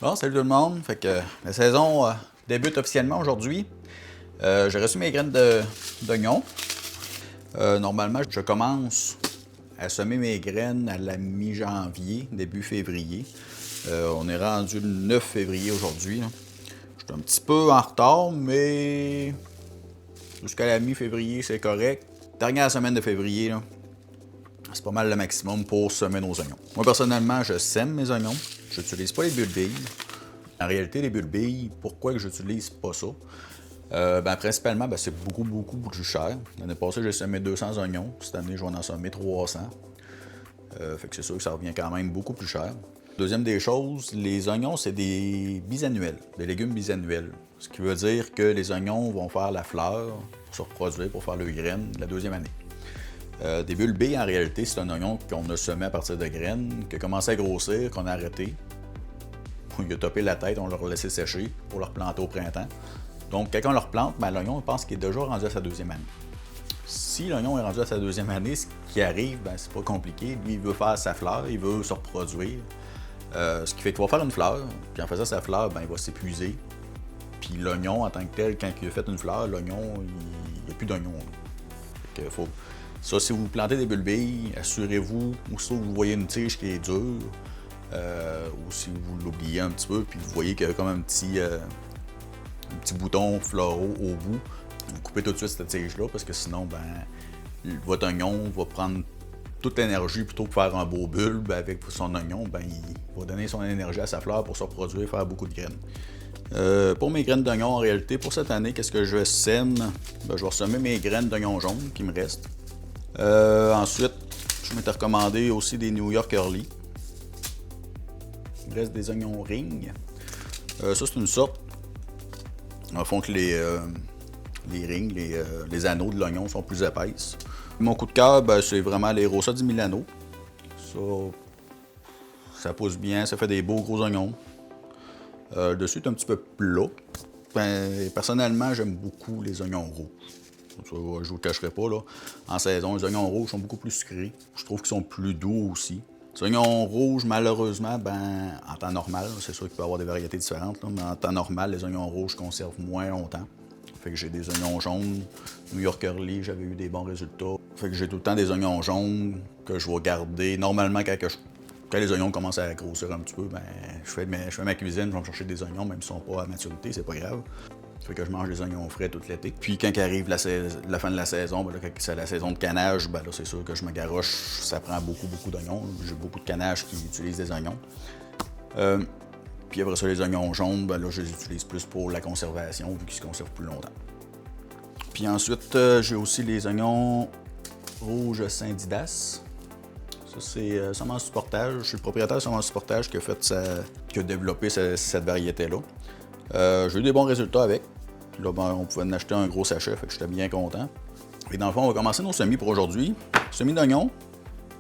Bon, salut tout le monde. Fait que la saison débute officiellement aujourd'hui. J'ai reçu mes graines d'oignons. Normalement, je commence à semer mes graines à la mi-janvier, début février. On est rendu le 9 février aujourd'hui. Je suis un petit peu en retard, mais jusqu'à la mi-février, c'est correct. Dernière semaine de février, c'est pas mal le maximum pour semer nos oignons. Moi, personnellement, je sème mes oignons. Je n'utilise pas les bulbilles. En réalité, les bulbilles, pourquoi que j'utilise pas ça? Principalement, c'est beaucoup plus cher. L'année passée, j'ai semé 200 oignons. Cette année, je vais en semer 300. Fait que c'est sûr que ça revient quand même beaucoup plus cher. Deuxième des choses, les oignons, c'est des bisannuels, des légumes bisannuels. Ce qui veut dire que les oignons vont faire la fleur pour se reproduire, pour faire le graine la deuxième année. Des bulbilles, en réalité, c'est un oignon qu'on a semé à partir de graines, qui a commencé à grossir, qu'on a arrêté. Il a topé la tête, on l'a laissé sécher pour le replanter au printemps. Donc, quand on le replante, l'oignon, on pense qu'il est déjà rendu à sa deuxième année. Si l'oignon est rendu à sa deuxième année, ce qui arrive, c'est pas compliqué. Lui, il veut faire sa fleur, il veut se reproduire. Ce qui fait qu'il va faire une fleur, puis en faisant sa fleur, il va s'épuiser. Puis l'oignon, en tant que tel, quand il a fait une fleur, l'oignon, il n'y a plus d'oignon. Faut... Ça, si vous plantez des bulbilles, assurez-vous, aussitôt que vous voyez une tige qui est dure, ou si vous l'oubliez un petit peu, puis vous voyez qu'il y a comme un petit bouton floraux au bout, vous coupez tout de suite cette tige-là, parce que sinon, votre oignon va prendre toute l'énergie plutôt que faire un beau bulbe avec son oignon, il va donner son énergie à sa fleur pour se reproduire, faire beaucoup de graines. Pour mes graines d'oignon, en réalité, pour cette année, qu'est-ce que je sème? Je vais semer mes graines d'oignon jaune qui me restent. Ensuite, je m'étais recommandé aussi des New York Early. Il me reste des oignons ring. Ça, c'est une sorte. En fond que les rings, les anneaux de l'oignon sont plus épaisses. Mon coup de cœur, c'est vraiment les Rosa di Milano. Ça pousse bien, ça fait des beaux gros oignons. Le dessus est un petit peu plat. Personnellement, j'aime beaucoup les oignons rouges. Je ne vous le cacherai pas, là. En saison, les oignons rouges sont beaucoup plus sucrés. Je trouve qu'ils sont plus doux aussi. Les oignons rouges, malheureusement, en temps normal, c'est sûr qu'il peut y avoir des variétés différentes, là, mais en temps normal, les oignons rouges conservent moins longtemps. Fait que j'ai des oignons jaunes. New York Early, j'avais eu des bons résultats. Fait que j'ai tout le temps des oignons jaunes que je vais garder. Normalement, quand les oignons commencent à grossir un petit peu, je fais ma cuisine, je vais me chercher des oignons, même s'ils ne sont pas à maturité, c'est pas grave. Fait que je mange des oignons frais tout l'été. Puis quand arrive la fin de la saison, quand c'est la saison de canage, là, c'est sûr que je me garoche, ça prend beaucoup d'oignons. J'ai beaucoup de canage qui utilisent des oignons. Puis après ça, les oignons jaunes, là, je les utilise plus pour la conservation, vu qu'ils se conservent plus longtemps. Puis ensuite, j'ai aussi les oignons rouges Saint-Didas. Ça, c'est Semence Portage. Je suis le propriétaire de Semence Portage qui a développé cette variété-là. J'ai eu des bons résultats avec. Là, on pouvait en acheter un gros sachet, fait que j'étais bien content. Et dans le fond, on va commencer nos semis pour aujourd'hui. Semis d'oignons.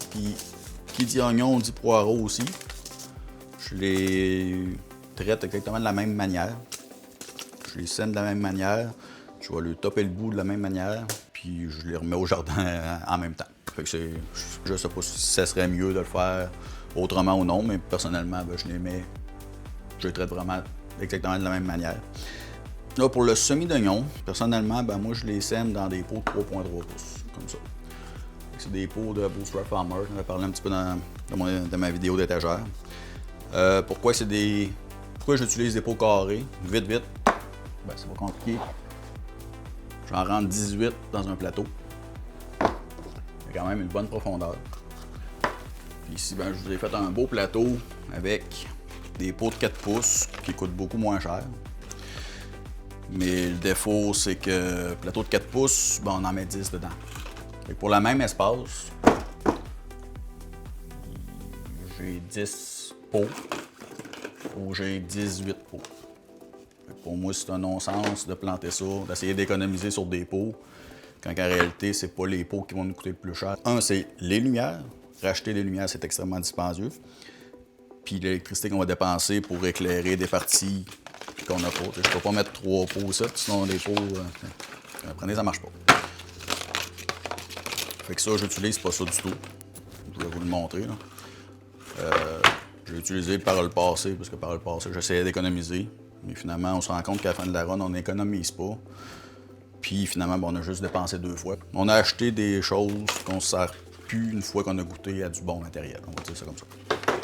Puis, qui dit oignon, dit poireau aussi. Je les traite exactement de la même manière. Je les sème de la même manière. Je vais lui topper le bout de la même manière. Puis, je les remets au jardin en même temps. Fait que je ne sais pas si ça serait mieux de le faire autrement ou non, mais personnellement, je les traite vraiment exactement de la même manière. Là, pour le semis d'oignon, personnellement, moi, je les sème dans des pots de 3,3 pouces, comme ça. C'est des pots de Bootstrap Farmer, j'en ai parlé un petit peu dans ma vidéo d'étagère. Pourquoi j'utilise des pots carrés? Vite, c'est pas compliqué. J'en rentre 18 dans un plateau. Il y a quand même une bonne profondeur. Puis ici, je vous ai fait un beau plateau avec des pots de 4 pouces qui coûtent beaucoup moins cher. Mais le défaut, c'est que le plateau de 4 pouces, on en met 10 dedans. Et pour le même espace, j'ai 10 pots ou j'ai 18 pots. Pour moi, c'est un non-sens de planter ça, d'essayer d'économiser sur des pots, quand en réalité, c'est pas les pots qui vont nous coûter le plus cher. Un, c'est les lumières. Racheter des lumières, c'est extrêmement dispendieux. Puis l'électricité qu'on va dépenser pour éclairer des parties qu'on n'a pas. Je ne peux pas mettre 3 pots ici, sinon les pots, prenez, ça marche pas. Fait que ça, j'utilise pas ça du tout. Je vais vous le montrer. Là. J'ai j'ai utilisé par le passé, parce que par le passé, j'essayais d'économiser. Mais finalement, on se rend compte qu'à la fin de la run, on n'économise pas. Puis finalement, on a juste dépensé 2 fois. On a acheté des choses qu'on ne sert plus une fois qu'on a goûté à du bon matériel. On va dire ça comme ça.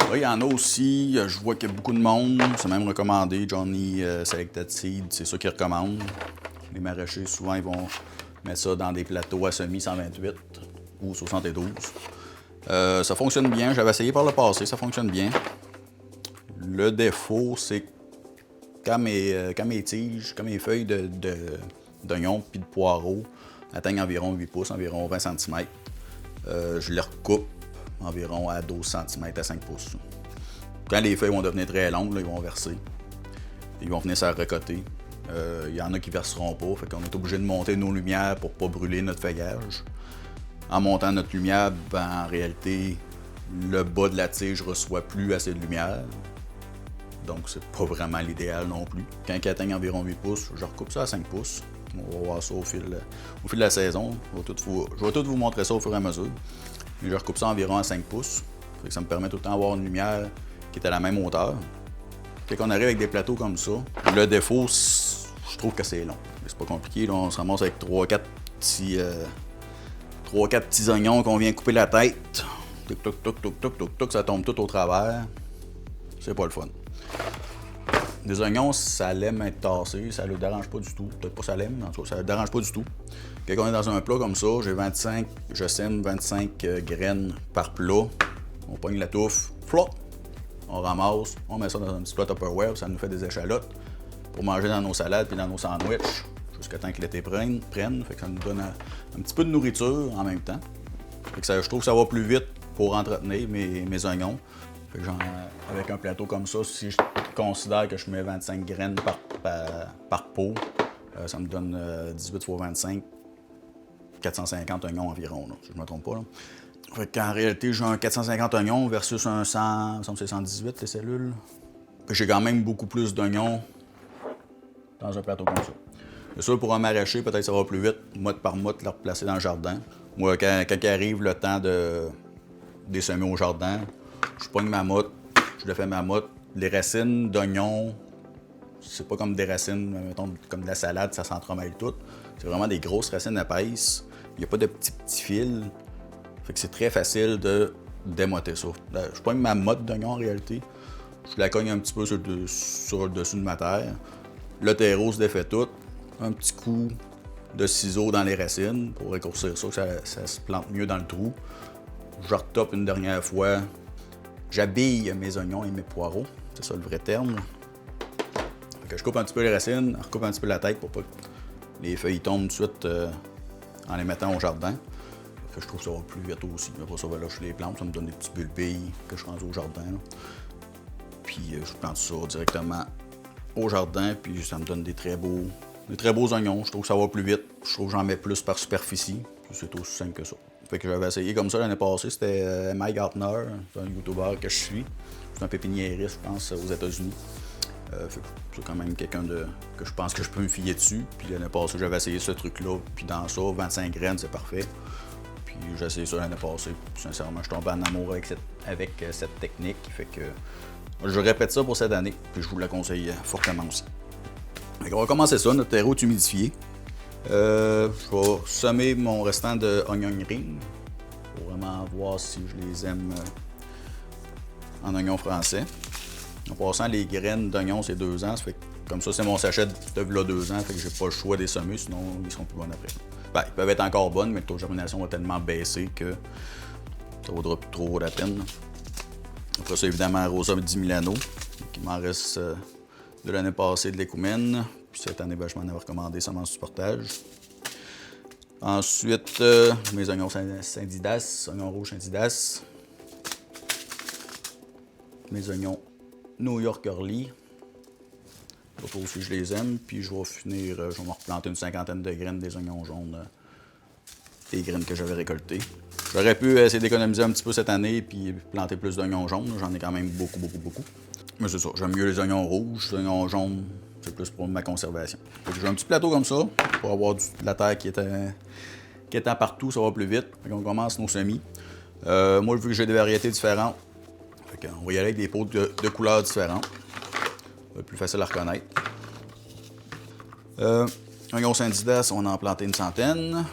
Là, il y en a aussi, je vois qu'il y a beaucoup de monde. C'est même recommandé. Johnny Selected Seed, c'est ça qu'ils recommandent. Les maraîchers, souvent, ils vont mettre ça dans des plateaux à semis 128 ou 72. Ça fonctionne bien. J'avais essayé par le passé, ça fonctionne bien. Le défaut, c'est quand mes tiges, quand mes feuilles d'oignons puis de poireaux atteignent environ 8 pouces, environ 20 cm, je les recoupe environ à 12 cm à 5 pouces. Quand les feuilles vont devenir très longues, là, ils vont verser. Ils vont venir se recoter. Il y en a qui ne verseront pas, fait qu'on est obligé de monter nos lumières pour ne pas brûler notre feuillage. En montant notre lumière, en réalité, le bas de la tige ne reçoit plus assez de lumière. Donc, c'est pas vraiment l'idéal non plus. Quand il atteigne environ 8 pouces, je recoupe ça à 5 pouces. On va voir ça au fil de la saison. Je vais tout vous montrer ça au fur et à mesure. Mais je recoupe ça environ à 5 pouces. Fait que ça me permet tout le temps d'avoir une lumière qui est à la même hauteur. Quand on arrive avec des plateaux comme ça, le défaut, je trouve que c'est long. C'est pas compliqué, là, on se ramasse avec 3-4 petits oignons qu'on vient couper la tête. Toc, toc, toc, toc, toc, toc, toc, ça tombe tout au travers. C'est pas le fun. Des oignons, ça l'aime être tassé, ça le dérange pas du tout. Peut-être pas ça l'aime, mais en tout cas, ça le dérange pas du tout. Quand on est dans un plat comme ça, je sème 25 graines par plat. On pogne la touffe, flop, on ramasse, on met ça dans un petit plat Tupperware, ça nous fait des échalotes pour manger dans nos salades puis dans nos sandwichs jusqu'à temps que l'été prenne. Fait que ça nous donne un petit peu de nourriture en même temps. Fait que je trouve que ça va plus vite pour entretenir mes oignons. Fait que avec un plateau comme ça, si je considère que je mets 25 graines par pot, ça me donne 18 x 25, 450 oignons environ, là, si je ne me trompe pas. Là. Fait qu'en réalité, j'ai un 450 oignons versus un 100, il me semble que c'est 118 les cellules. Fait que j'ai quand même beaucoup plus d'oignons dans un plateau comme ça. C'est sûr, pour un maraîcher, peut-être ça va plus vite, motte par motte, le replacer dans le jardin. Moi, quand arrive le temps de semer au jardin, je pogne ma motte, je défais ma motte. Les racines d'oignons, c'est pas comme des racines, mettons, comme de la salade, ça s'entremêle tout. C'est vraiment des grosses racines épaisses. Il n'y a pas de petits fils. Fait que c'est très facile de démotter ça. Je pogne ma motte d'oignon en réalité. Je la cogne un petit peu sur le dessus de ma terre. Le terreau se défait tout. Un petit coup de ciseaux dans les racines pour raccourcir ça, que ça se plante mieux dans le trou. Je retope une dernière fois. J'habille mes oignons et mes poireaux. C'est ça le vrai terme. Fait que je coupe un petit peu les racines, je recoupe un petit peu la tête pour pas que les feuilles tombent tout de suite en les mettant au jardin. Fait que je trouve que ça va plus vite aussi. Après ça, là, je les plante, ça me donne des petits bulbilles que je range au jardin. Là. Puis je plante ça directement au jardin, puis ça me donne des très beaux oignons. Je trouve que ça va plus vite. Je trouve que j'en mets plus par superficie. C'est aussi simple que ça. Fait que j'avais essayé comme ça l'année passée. C'était Mike Gartner, c'est un YouTuber que je suis. C'est un pépiniériste, je pense, aux États-Unis. C'est quand même quelqu'un que je pense que je peux me fier dessus. Puis l'année passée, j'avais essayé ce truc-là. Puis dans ça, 25 graines, c'est parfait. Puis j'ai essayé ça l'année passée. Puis sincèrement, je suis tombé en amour avec cette technique. Fait que je répète ça pour cette année. Puis je vous la conseille fortement aussi. Fait on va commencer ça, notre terreau est humidifié. Je vais semer mon restant de onion ring pour vraiment voir si je les aime en oignon français. En passant, les graines d'oignon, c'est 2 ans. Ça fait que, comme ça, c'est mon sachet de là 2 ans. Fait que j'ai pas le choix de les semer, sinon ils seront plus bonnes après. Ben, ils peuvent être encore bonnes, mais le taux de germination va tellement baisser que ça vaudra plus trop la peine. Après ça, évidemment, Rosa di Milano. Il m'en reste de l'année passée de l'écoumène. Puis cette année, je m'en avais recommandé semence du portage. Ensuite, mes oignons Saint-Didas, oignons rouges Saint-Didas. Mes oignons New York Early. D'autres aussi, je les aime. Puis je vais finir, je vais me replanter une 50aine de graines des oignons jaunes. Des graines que j'avais récoltées. J'aurais pu essayer d'économiser un petit peu cette année puis planter plus d'oignons jaunes. J'en ai quand même beaucoup. Mais c'est ça, j'aime mieux les oignons rouges. Les oignons jaunes, c'est plus pour ma conservation. J'ai un petit plateau comme ça pour avoir de la terre qui est partout, ça va plus vite. On commence nos semis. Moi, vu que j'ai des variétés différentes, On va y aller avec des pots de couleurs différentes. C'est plus facile à reconnaître. Oignon Saint-Didas, on en a planté une centaine.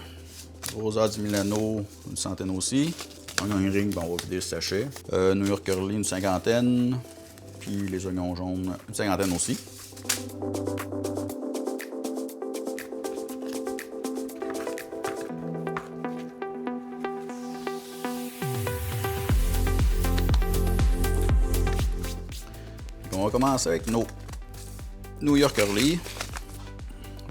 Rosa di Milano, une centaine aussi. Oignon ring, on va vider le sachet. New York Curly, une cinquantaine. Puis les oignons jaunes, une cinquantaine aussi. On va commencer avec nos New York Curly.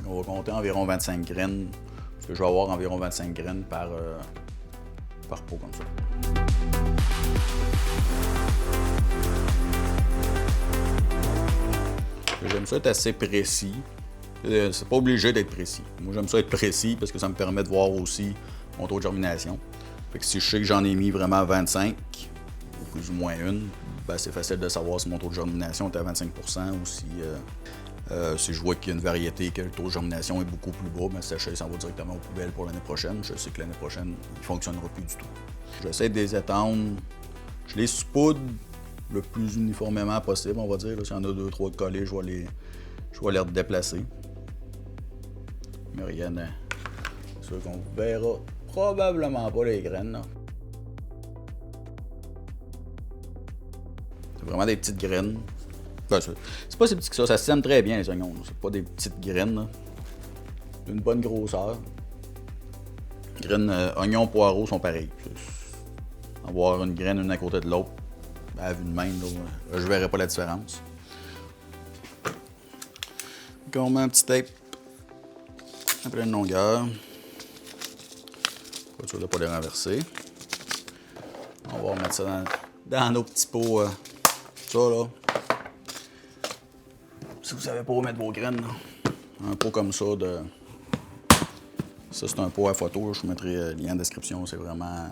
On va compter environ 25 graines. Parce que je vais avoir environ 25 graines par pot comme ça. J'aime ça être assez précis. C'est pas obligé d'être précis. Moi, j'aime ça être précis parce que ça me permet de voir aussi mon taux de germination. Fait que si je sais que j'en ai mis vraiment 25, ou plus ou moins une, ben c'est facile de savoir si mon taux de germination est à 25 ou si je vois qu'il y a une variété, que le taux de germination est beaucoup plus bas, ben, ce sachet s'en va directement aux poubelles pour l'année prochaine. Je sais que l'année prochaine, il ne fonctionnera plus du tout. J'essaie de les étendre. Je les saupoudre le plus uniformément possible, on va dire. S'il y en a 2-3 de collés, je vais les redéplacer. Mais rien, c'est sûr qu'on verra probablement pas les graines. Là. C'est vraiment des petites graines. Ben, c'est pas si petit que ça sème très bien les oignons. C'est pas des petites graines. Là. D'une bonne grosseur. Les graines oignons poireaux sont pareils. Avoir une graine une à côté de l'autre, à vue de même, là, je verrai pas la différence. Donc on met un petit tape à pleine longueur. Pas sûr de ne pas les renverser. On va remettre ça dans nos petits pots. Ça là. Si vous savez pas où mettre vos graines, là, un pot comme ça de. Ça c'est un pot à photo, je vous mettrai le lien en description, c'est vraiment.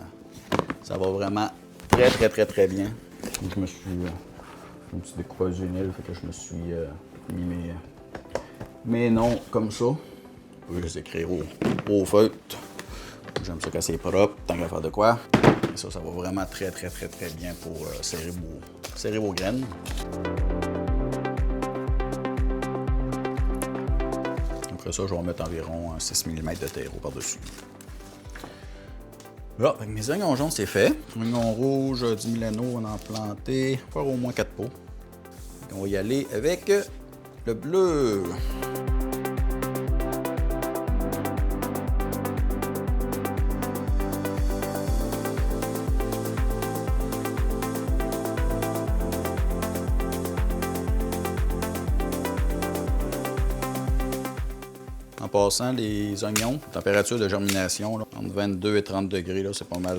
Ça va vraiment très bien. Je me suis. Une petite découpage vinyle, fait que je me suis mis mes noms comme ça. Je vais les écrire au feutre. J'aime ça quand c'est propre, tant qu'à faire de quoi. Et ça va vraiment très bien pour serrer vos graines. Après ça, je vais mettre environ 6 mm de terreau par-dessus. Voilà, avec mes oignons jaunes, c'est fait. Oignons rouges, du Milano, on en a planté. On va faire au moins 4 pots. Donc, on va y aller avec le bleu. En passant, les oignons, température de germination, là, entre 22 et 30 degrés, c'est pas mal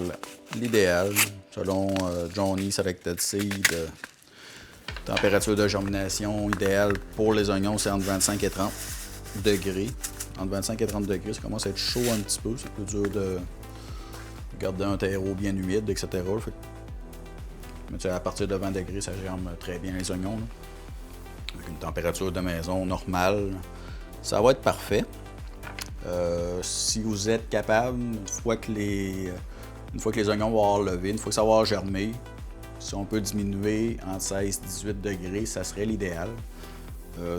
l'idéal. Selon Johnny Selected Seed, température de germination idéale pour les oignons, c'est entre 25 et 30 degrés. Entre 25 et 30 degrés, ça commence à être chaud un petit peu. C'est plus dur de garder un terreau bien humide, etc. Mais à partir de 20 degrés, ça germe très bien les oignons. Là. Avec une température de maison normale, ça va être parfait. Si vous êtes capable, une fois que les oignons vont avoir levé, une fois que ça va avoir germé, si on peut diminuer entre 16 et 18 degrés, ça serait l'idéal.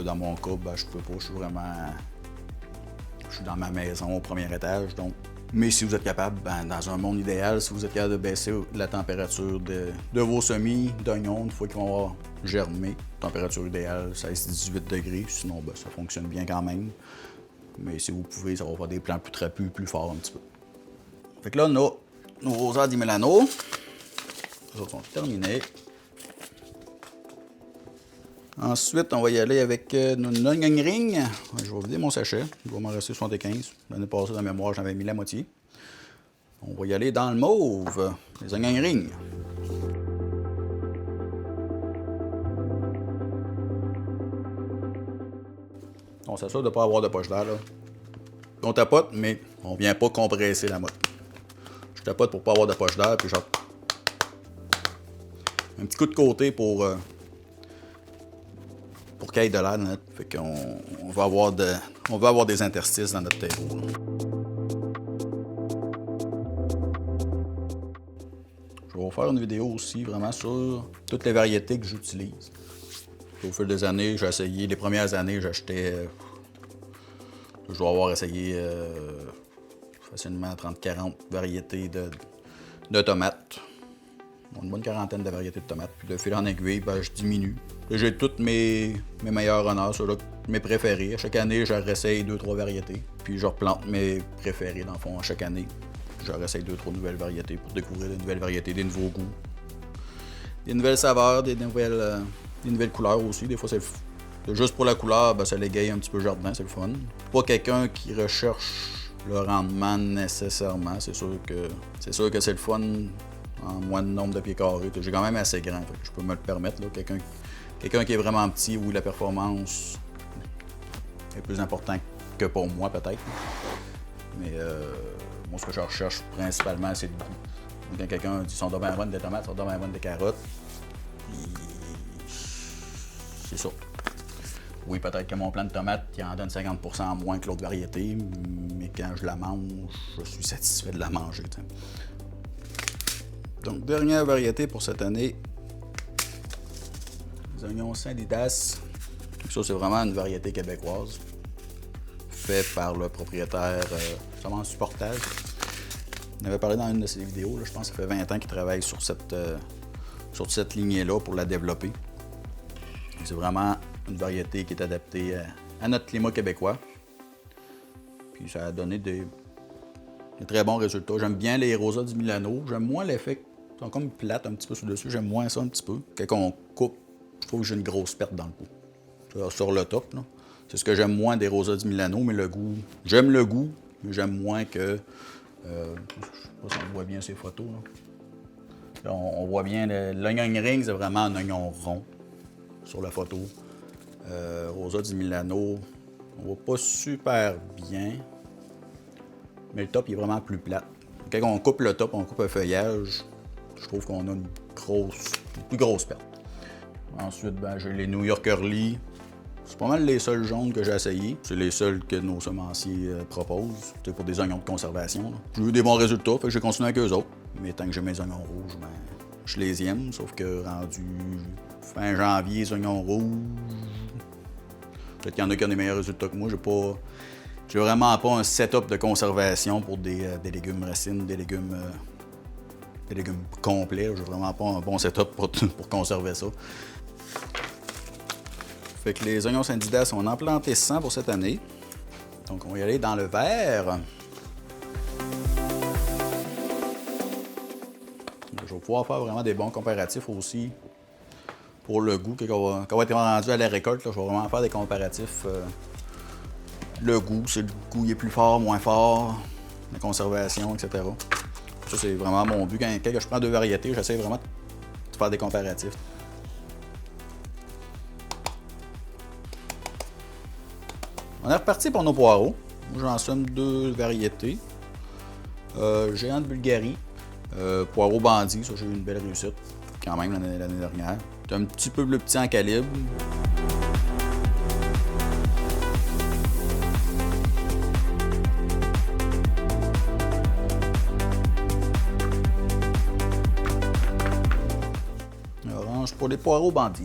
Dans mon cas, je peux pas, je suis dans ma maison au premier étage. Donc. Mais si vous êtes capable, dans un monde idéal, si vous êtes capable de baisser la température de vos semis d'oignons une fois qu'ils vont avoir germé, température idéale, 16-18 degrés, sinon ça fonctionne bien quand même. Mais si vous pouvez, ça va faire des plants plus trapus, plus forts un petit peu. Fait que là, nos Rosa di Milano, les autres sont terminés. Ensuite, on va y aller avec nos onion ring. Je vais vider mon sachet. Il va m'en rester 75. L'année passée, dans la mémoire, j'en avais mis la moitié. On va y aller dans le mauve, les onion ring. On s'assure de ne pas avoir de poche d'air. On tapote, mais on ne vient pas compresser la motte. Je tapote pour ne pas avoir de poche d'air, puis genre. Un petit coup de côté pour qu'il y ait de l'air. Fait qu'on va avoir des interstices dans notre terreau. Je vais vais faire une vidéo aussi vraiment sur toutes les variétés que j'utilise. Au fil des années, j'ai essayé. Les premières années, j'achetais. Je dois avoir essayé facilement 30-40 variétés de tomates. Une bonne quarantaine de variétés de tomates. Puis de fil en aiguille, ben, je diminue. J'ai toutes mes meilleurs honneurs, ceux-là, mes préférés. Chaque année, je réessaye 2-3 variétés. Puis je replante mes préférés, dans le fond, chaque année. Je réessaye 2-3 nouvelles variétés pour découvrir des nouvelles variétés, des nouveaux goûts, des nouvelles saveurs, des nouvelles couleurs aussi. Des fois, c'est juste pour la couleur, ben, ça l'égaye un petit peu le jardin, c'est le fun. Pas quelqu'un qui recherche le rendement nécessairement. C'est sûr que c'est le fun en moins de nombre de pieds carrés. J'ai quand même assez grand, fait que je peux me le permettre. Quelqu'un qui est vraiment petit, où la performance est plus importante que pour moi, peut-être. Mais moi, ce que je recherche principalement, c'est le goût. Quand quelqu'un dit sont bien bonnes des tomates, sont bien bonnes des carottes, c'est ça. Oui, peut-être que mon plant de tomates, il en donne 50% en moins que l'autre variété, mais quand je la mange, je suis satisfait de la manger. T'sais. Donc, dernière variété pour cette année, les oignons Saint-Didas. Ça, c'est vraiment une variété québécoise, faite par le propriétaire Semence Supportage. On avait parlé dans une de ses vidéos, là, je pense que ça fait 20 ans qu'il travaille sur cette lignée-là pour la développer. C'est vraiment une variété qui est adaptée à notre climat québécois. Puis ça a donné des très bons résultats. J'aime bien les rosas du Milano. J'aime moins l'effet qu'ils sont comme plates un petit peu sur le dessus. J'aime moins ça un petit peu. Quand on coupe, je trouve que j'ai une grosse perte dans le coup. Sur le top, là. C'est ce que j'aime moins des rosas du Milano, mais le goût. J'aime le goût, mais j'aime moins que. Je sais pas si on voit bien ces photos. Là, on voit bien l'onion ring, c'est vraiment un oignon rond sur la photo. Rosa di Milano, on voit pas super bien, mais le top il est vraiment plus plat. Quand on coupe le top, on coupe un feuillage, je trouve qu'on a une plus grosse perte. Ensuite, ben, j'ai les New York Early. C'est pas mal les seuls jaunes que j'ai essayés. C'est les seuls que nos semenciers proposent. C'est pour des oignons de conservation. J'ai eu des bons résultats, fait que j'ai continué avec eux autres. Mais tant que j'ai mes oignons rouges, ben, je les aime. Sauf que rendu fin janvier, les oignons rouges. Peut-être qu'il y en a qui ont des meilleurs résultats que moi. J'ai vraiment pas un setup de conservation pour des légumes racines, des légumes complets. J'ai vraiment pas un bon setup pour conserver ça. Fait que les oignons Saint-Didas, on en a planté 100 pour cette année. Donc, on va y aller dans le vert. Je vais pouvoir faire vraiment des bons comparatifs aussi pour le goût. Quand on va être rendu à la récolte, là, je vais vraiment faire des comparatifs. Le goût, si le goût est plus fort, moins fort, la conservation, etc. Ça, c'est vraiment mon but. Quand je prends deux variétés, j'essaie vraiment de faire des comparatifs. On est reparti pour nos poireaux. J'en somme deux variétés. Géant de Bulgarie, poireau bandit, ça j'ai eu une belle réussite quand même l'année dernière. C'est un petit peu plus petit en calibre. Orange pour les poireaux bandits.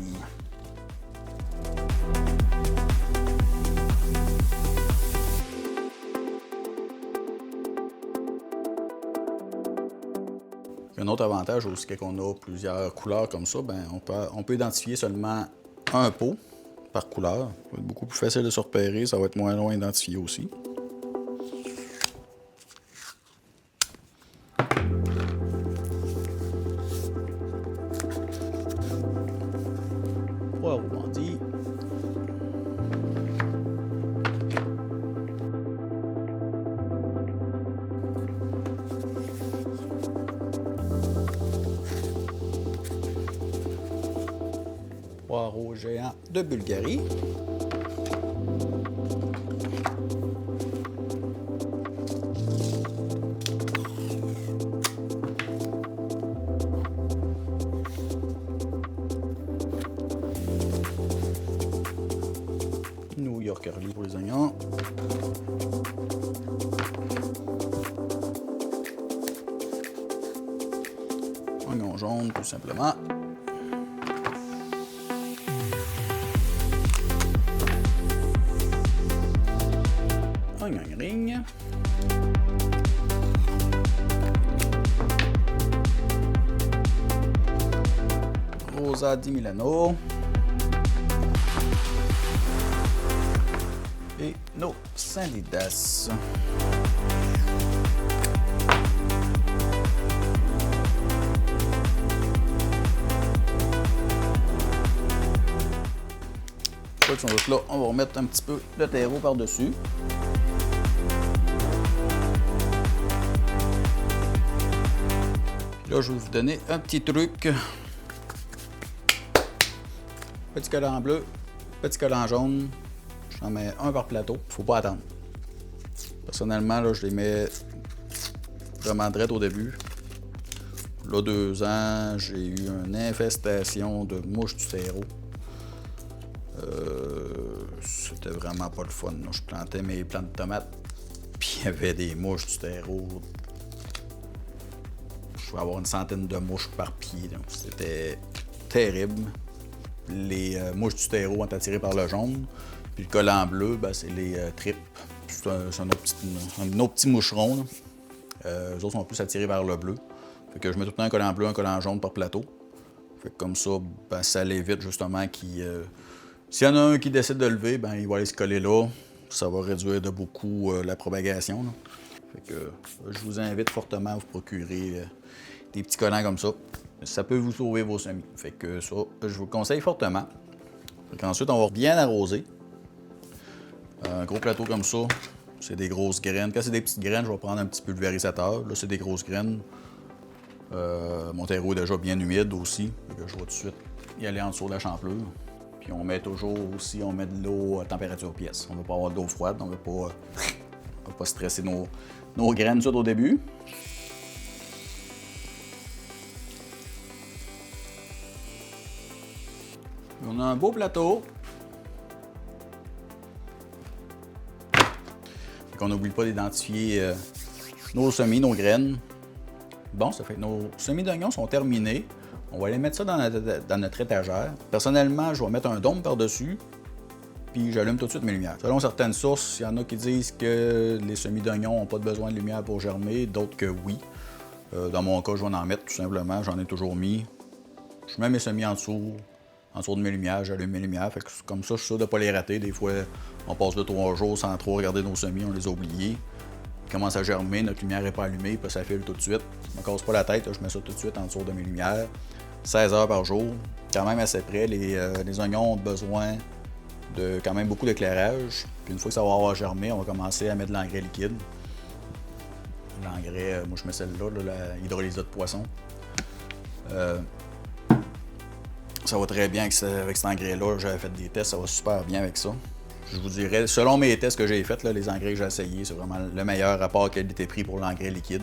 Un autre avantage aussi, quand on a plusieurs couleurs comme ça, ben on peut identifier seulement un pot par couleur. Ça va être beaucoup plus facile de se repérer, ça va être moins long à identifier aussi. Poireau bandit. Poireau géant de Bulgarie. New York Early pour les oignons. Oignon jaune, tout simplement. Onion ring. Rosa di Milano. Et nos Sandidas. Une fois qu'ils sont tous là, on va remettre un petit peu de terreau par-dessus. Là, je vais vous donner un petit truc. Petit collant bleu, petit collant jaune. J'en mets un par plateau. Faut pas attendre. Personnellement, là, je les mets vraiment direct au début. Là, 2 ans, j'ai eu une infestation de mouches du terreau. C'était vraiment pas le fun. Là. Je plantais mes plants de tomates, puis il y avait des mouches du terreau. Je pouvais avoir une centaine de mouches par pied. C'était terrible. Les mouches du terreau ont attiré par le jaune. Puis le collant bleu, ben, c'est les tripes. C'est un autre petit moucheron. Eux autres sont plus attirés vers le bleu. Fait que je mets tout le temps un collant bleu, un collant jaune par plateau. Fait que comme ça, ben, ça l'évite justement qu'il... s'il y en a un qui décide de lever, ben, il va aller se coller là. Ça va réduire de beaucoup la propagation. Là. Fait que je vous invite fortement à vous procurer des petits collants comme ça. Ça peut vous sauver vos semis. Fait que ça, je vous le conseille fortement. Fait qu'ensuite, on va bien arroser. Un gros plateau comme ça, c'est des grosses graines. Quand c'est des petites graines, je vais prendre un petit pulvérisateur. Là, c'est des grosses graines. Mon terreau est déjà bien humide aussi. Fait que je vais tout de suite y aller en dessous de la champlure. Puis on met toujours aussi, on met de l'eau à température pièce. On ne veut pas avoir de l'eau froide, on ne veut pas stresser nos graines tout au début. Puis on a un beau plateau. On n'oublie pas d'identifier nos semis, nos graines. Bon, ça fait que nos semis d'oignons sont terminés. On va aller mettre ça dans notre étagère. Personnellement, je vais mettre un dôme par-dessus, puis j'allume tout de suite mes lumières. Selon certaines sources, il y en a qui disent que les semis d'oignons n'ont pas besoin de lumière pour germer, d'autres que oui. Dans mon cas, je vais en mettre tout simplement, j'en ai toujours mis. Je mets mes semis en dessous de mes lumières, j'allume mes lumières. Fait que comme ça, je suis sûr de ne pas les rater. Des fois, on passe 2-3 jours sans trop regarder nos semis, on les a oubliés. Ils commencent à germer, notre lumière n'est pas allumée, puis ça file tout de suite. Je me casse pas la tête, là, je mets ça tout de suite en dessous de mes lumières. 16 heures par jour, quand même assez près. Les oignons ont besoin de quand même beaucoup d'éclairage. Puis une fois que ça va avoir germé, on va commencer à mettre de l'engrais liquide. L'engrais, moi je mets celle-là, la hydrolysat de poisson. Ça va très bien avec cet engrais-là. J'avais fait des tests, ça va super bien avec ça. Je vous dirais, selon mes tests que j'ai faits, les engrais que j'ai essayés, c'est vraiment le meilleur rapport qualité-prix pour l'engrais liquide.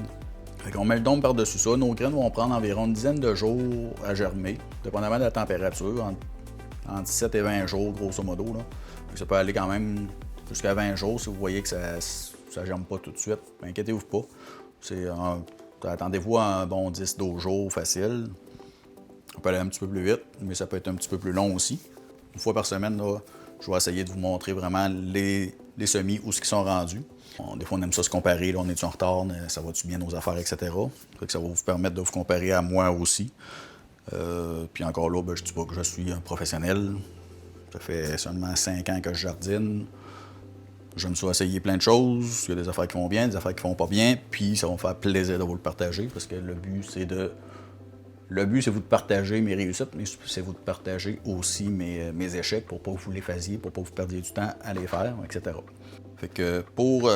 Fait qu'on met le dôme par-dessus ça. Nos graines vont prendre environ une dizaine de jours à germer, dépendamment de la température, entre 17 et 20 jours, grosso modo. Là. Ça peut aller quand même jusqu'à 20 jours si vous voyez que ça ne germe pas tout de suite. Inquiétez-vous pas. Attendez-vous à un bon 10-12 jours facile. On peut aller un petit peu plus vite, mais ça peut être un petit peu plus long aussi. Une fois par semaine, là, je vais essayer de vous montrer vraiment les semis, où ce qu'ils sont rendus. Des fois, on aime ça se comparer. Là, on est en retard, ça va-tu bien nos affaires, etc. Ça va vous permettre de vous comparer à moi aussi. Puis encore là, je ne dis pas que je suis un professionnel. Ça fait seulement 5 ans que je jardine. Je me suis essayé plein de choses. Il y a des affaires qui vont bien, des affaires qui ne vont pas bien. Puis ça va me faire plaisir de vous le partager parce que le but, c'est vous de partager mes réussites, mais c'est vous de partager aussi mes échecs pour pas que vous les fassiez, pour pas que vous perdiez du temps à les faire, etc. Fait que pour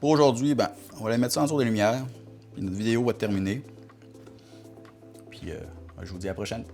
aujourd'hui, on va aller mettre ça en dessous des lumières. Puis notre vidéo va terminer. Puis je vous dis à la prochaine.